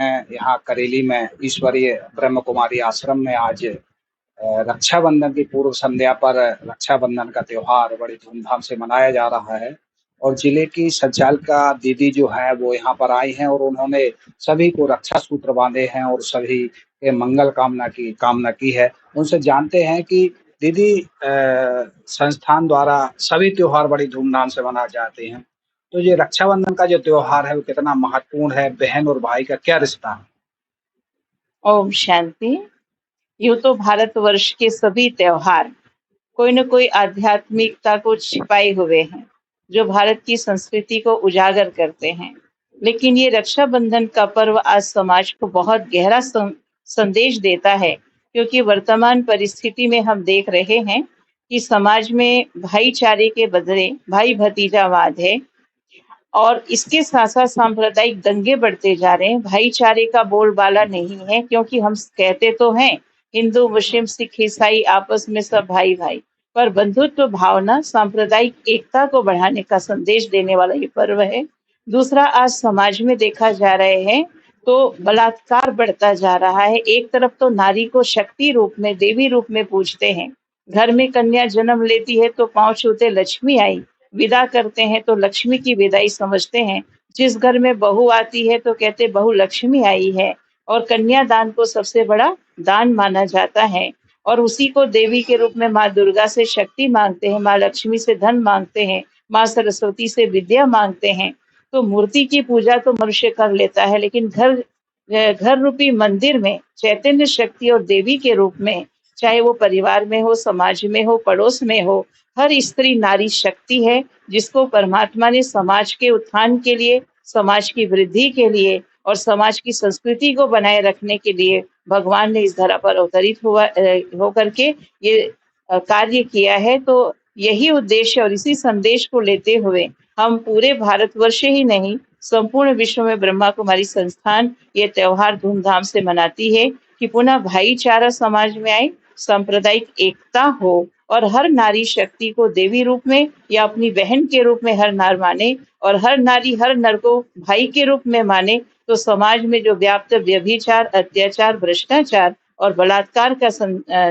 हैं यहाँ करेली में ईश्वरीय ब्रह्म कुमारी आश्रम में आज रक्षाबंधन की पूर्व संध्या पर रक्षाबंधन का त्योहार बड़ी धूमधाम से मनाया जा रहा है। और जिले की संचालिका दीदी जो है वो यहाँ पर आई हैं और उन्होंने सभी को रक्षा सूत्र बांधे हैं और सभी के मंगल कामना की है। उनसे जानते हैं कि दीदी संस्थान द्वारा सभी त्योहार बड़ी धूमधाम से मनाए जाते हैं। तो ये रक्षाबंधन का जो त्योहार है वो कितना महत्वपूर्ण है, बहन और भाई का क्या रिश्ता है? ओम शांति। यूं तो भारतवर्ष के सभी त्योहार कोई न कोई आध्यात्मिकता को छिपाए हुए हैं, जो भारत की संस्कृति को उजागर करते हैं। लेकिन ये रक्षाबंधन का पर्व आज समाज को बहुत गहरा संदेश देता है, क्योंकि वर्तमान परिस्थिति में हम देख रहे हैं कि समाज में भाईचारे के बदले भाई भतीजावाद है और इसके साथ साथ सांप्रदायिक दंगे बढ़ते जा रहे हैं। भाईचारे का बोलबाला नहीं है, क्योंकि हम कहते तो हैं हिंदू मुस्लिम सिख ईसाई आपस में सब भाई भाई, पर बंधुत्व भावना सांप्रदायिक एकता को बढ़ाने का संदेश देने वाला ये पर्व है। दूसरा, आज समाज में देखा जा रहे हैं तो बलात्कार बढ़ता जा रहा है। एक तरफ तो नारी को शक्ति रूप में देवी रूप में पूजते हैं, घर में कन्या जन्म लेती है तो पांव छूते लक्ष्मी आई, विदा करते हैं तो लक्ष्मी की विदाई समझते हैं। जिस घर में बहू आती है तो कहते बहू लक्ष्मी आई है, और कन्यादान को सबसे बड़ा दान माना जाता है। और उसी को देवी के रूप में माँ दुर्गा से शक्ति मांगते हैं, माँ लक्ष्मी से धन मांगते हैं, माँ सरस्वती से विद्या मांगते हैं। तो मूर्ति की पूजा तो मनुष्य कर लेता है, लेकिन घर रूपी मंदिर में चैतन्य शक्ति और देवी के रूप में, चाहे वो परिवार में हो, समाज में हो, पड़ोस में हो, हर स्त्री नारी शक्ति है, जिसको परमात्मा ने समाज के उत्थान के लिए, समाज की वृद्धि के लिए और समाज की संस्कृति को बनाए रखने के लिए भगवान ने इस धरा पर अवतरित होकर के ये कार्य किया है। तो यही उद्देश्य और इसी संदेश को लेते हुए हम पूरे भारतवर्ष ही नहीं, संपूर्ण विश्व में ब्रह्मा कुमारी संस्थान ये त्योहार धूमधाम से मनाती है कि पुनः भाईचारा समाज में आए, सांप्रदायिक एकता हो और हर नारी शक्ति को देवी रूप में या अपनी बहन के रूप में हर नार माने, और हर नारी हर नर को भाई के रूप में माने। तो समाज में जो व्याप्त व्यभिचार, अत्याचार, भ्रष्टाचार और बलात्कार का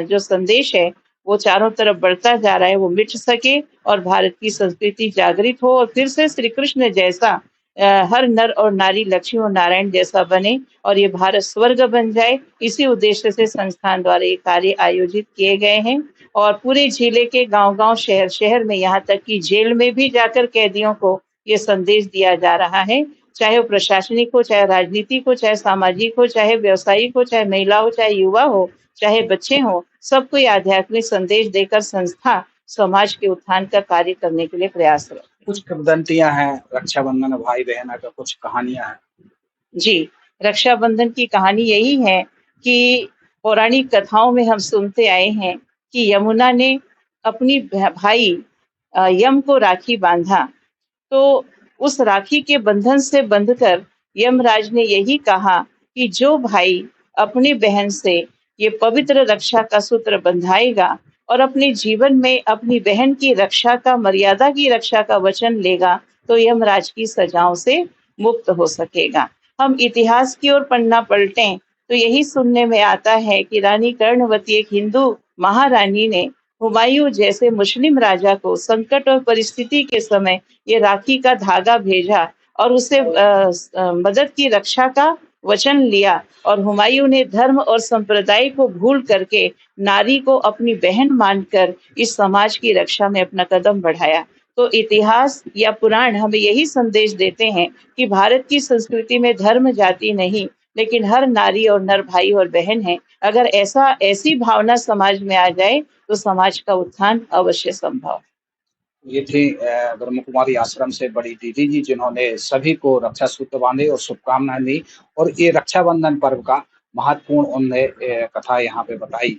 जो संदेश है वो चारों तरफ बढ़ता जा रहा है, वो मिट सके और भारत की संस्कृति जागृत हो और फिर से श्री कृष्ण जैसा हर नर और नारी लक्ष्मी और नारायण जैसा बने और ये भारत स्वर्ग बन जाए। इसी उद्देश्य से संस्थान द्वारा ये कार्य आयोजित किए गए हैं और पूरे जिले के गांव-गांव, शहर-शहर में, यहाँ तक कि जेल में भी जाकर कैदियों को ये संदेश दिया जा रहा है, चाहे वो प्रशासनिक हो, चाहे राजनीतिक हो, चाहे सामाजिक हो, चाहे व्यवसायिक हो, चाहे महिला हो, चाहे युवा हो, चाहे बच्चे हो, सबको ये आध्यात्मिक संदेश देकर संस्था समाज के उत्थान का कार्य करने के लिए प्रयासरत है। कुछ किंवदंतियां हैं रक्षाबंधन भाई बहन का, कुछ कहानियां हैं। जी, रक्षाबंधन की कहानी यही है कि पौराणिक कथाओं में हम सुनते आए हैं कि यमुना ने अपनी भाई यम को राखी बांधा, तो उस राखी के बंधन से बंधकर यमराज ने यही कहा कि जो भाई अपनी बहन से ये पवित्र रक्षा का सूत्र बंधाएगा और अपने जीवन में अपनी बहन की रक्षा का, मर्यादा की रक्षा का वचन लेगा, तो यमराज की सजाओं से मुक्त हो सकेगा। हम इतिहास की ओर पन्ना पलटें तो यही सुनने में आता है कि रानी कर्णवती, एक हिंदू महारानी ने हुमायूं जैसे मुस्लिम राजा को संकट और परिस्थिति के समय ये राखी का धागा भेजा और उसे मदद की रक्षा का वचन लिया, और हुमायूं ने धर्म और संप्रदाय को भूल करके नारी को अपनी बहन मानकर इस समाज की रक्षा में अपना कदम बढ़ाया। तो इतिहास या पुराण हमें यही संदेश देते हैं कि भारत की संस्कृति में धर्म जाति नहीं, लेकिन हर नारी और नर भाई और बहन है। अगर ऐसी भावना समाज में आ जाए तो समाज का उत्थान अवश्य संभव। ये थी ब्रह्म कुमारी आश्रम से बड़ी दीदी जी, जिन्होंने सभी को रक्षा सूत्र बांधे और शुभकामनाएं दी और ये रक्षाबंधन पर्व का महत्वपूर्ण उन्होंने कथा यहाँ पे बताई।